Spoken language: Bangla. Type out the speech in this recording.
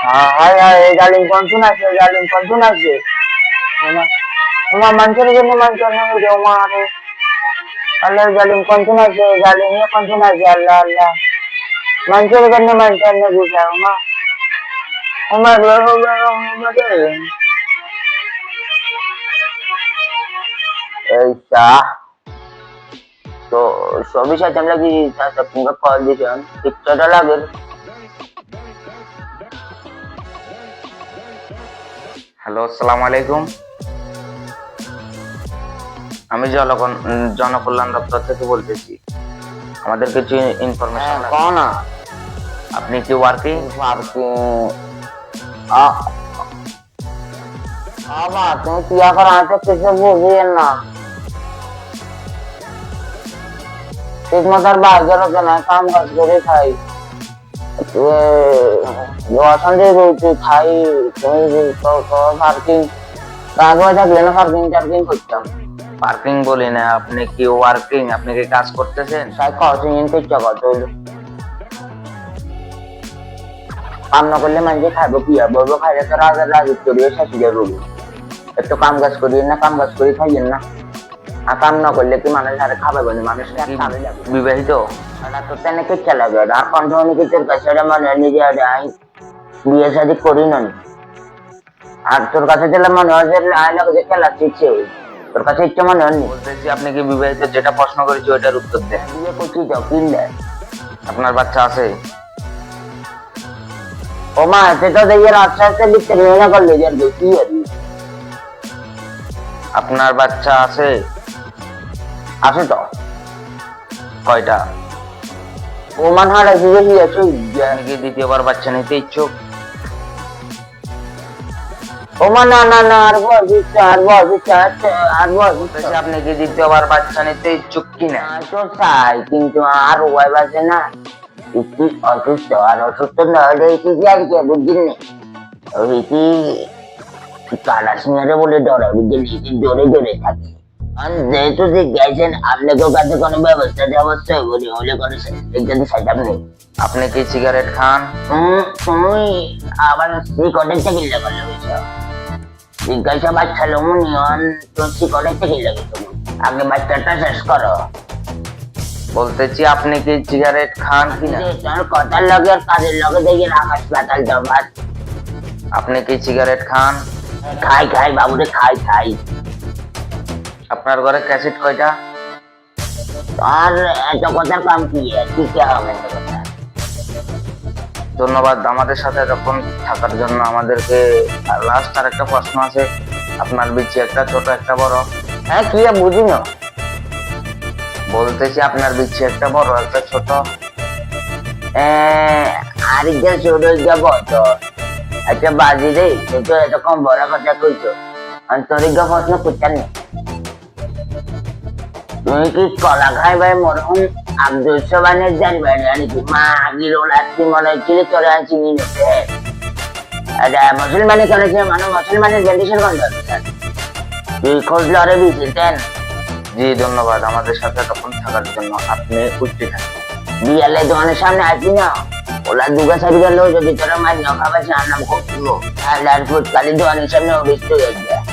Hai hai galing konsunasi Uma uma mancar gini mancar nih udah uma aku Allah galing konsunasi Allah Allah mancar gini mancar nih bisa uma uma deh ऐसा तो सभी साथ हम लोग सबका कॉल दिया पिक्चर लगे হ্যালো, আসসালামু আলাইকুম। আমি জনকল্যাণ দপ্তর থেকে বলতেছি। আমাদের কিছু ইনফরমেশন। कौन है আপনি কি ওয়ার্কিং? बात है किया कर आते किसे बोलिए ना एक मदर बाजार के ना काम कर खाई जो असंदे रोटी खाई तो पार्किंग কাগজ থাকলে না পার্কিং করতাম পার্কিং বলি না, আপনি কি ওয়ার্কিং? আপনি কি কাজ করতেছেন? সাই কাউন্সিং এর চেষ্টা করতে হলো কাম না করলে মানে খাইবো কি বলবো খাইলে তো রাজা করিয়ে শেষ হয়ে যাবে একটু কাম কাজ করিয়ে না কাম কাজ করে খাইয়েন না আর কাম না করলে কি মানুষ আর খাবে বলে মানুষ বিবাহিত? এটা তো তেনে কেচ্ছা লাগে আর কন্ট্রোল তোর কাছে মানে নিজে বিয়ে শাদী করি না আর তোর কাছে দিলে মনে হয় যে আইলাকে খেলা শিখছে তোর কাছে ইচ্ছে মনে হয়নি বলতেছি আপনি কি বিবাহিত? যেটা প্রশ্ন করেছি ওইটার উত্তর দেন। বিয়ে করছি তো কিনলে আপনার বাচ্চা আছে? ও মা সেটা দেখে আস্তে আস্তে দিচ্ছে না করলে যে কি আর আপনার বাচ্চা আছে? আছে তো কয়টা? ও মান হারা দিয়ে কি আছে আপনি কি দ্বিতীয়বার বাচ্চা নিতে ইচ্ছুক? ও মা না না না আর বলতেছি আপনি কি দ্বিতীয়বার বাচ্চা নিতে ইচ্ছুক কিনা? তো চাই কিন্তু আর ওয়াই বাজে না একটু অসুস্থ আর অসুস্থ না হলে কি আর কি বুঝছেন না ওই কি কালা সিংহারে বলে ডরে বুঝছেন জোরে জোরে থাকে আর যেহেতু যে গেছেন আপনাকেও কাছে কোনো ব্যবস্থা ব্যবস্থা বলে হলে কোনো একজন সাইড নেই আপনি কি সিগারেট খান? তুমি আবার সিগারেটটা কিনলে করলে হয়েছে জিজ্ঞাসা বাচ্চা লমুনিয়ন তো সিগারেটটা কিনলে তুমি আগে বাচ্চাটা শেষ করো বলতেছি আপনি কি সিগারেট খান কিনা? তোর কথার লগে আর কাজের লগে দেখি আকাশ পাতাল তফাৎ আপনি কি সিগারেট খান? খাই বাবুরে খাই আপনার ঘরে ক্যাসেট কয়টা? আর এত কথার কাম কি হবে ধন্যবাদ আমাদের সাথে এতক্ষণ থাকার জন্য। আমাদেরকে লাস্ট আর একটা প্রশ্ন আছে। আপনার বিচি একটা ছোট একটা বড়? হ্যাঁ কি বুঝি না বলতেছি আপনার বিচি একটা বড় একটা ছোট? আরেকজন ছোট যাব তো আচ্ছা বাজি রে কিন্তু এরকম বড় কথা কইছো আন্তরিক প্রশ্ন করতেন তুমি কি কলা খাই ভাই মরহুম আব্দুল সোবানের জানবে নাকি মা গিরোল আসছি মনে হচ্ছিল চলে আসছি নিতে আচ্ছা মুসলমানি করেছে মানে মুসলমানের জেন্ডিশন গন্ধ তুই খোঁজ লড়ে দিয়েছিলেন? জি ধন্যবাদ আমাদের সাথে তখন থাকার জন্য। আপনি উঠতে থাকেন। বিয়ালে দোকানের সামনে আসবি না ওলা দুগা সারি গেল যদি তোরা মাছ না খাবার নাম করছিল আর ফুটকালি দোকানের সামনে অভিষ্ট হয়ে যায়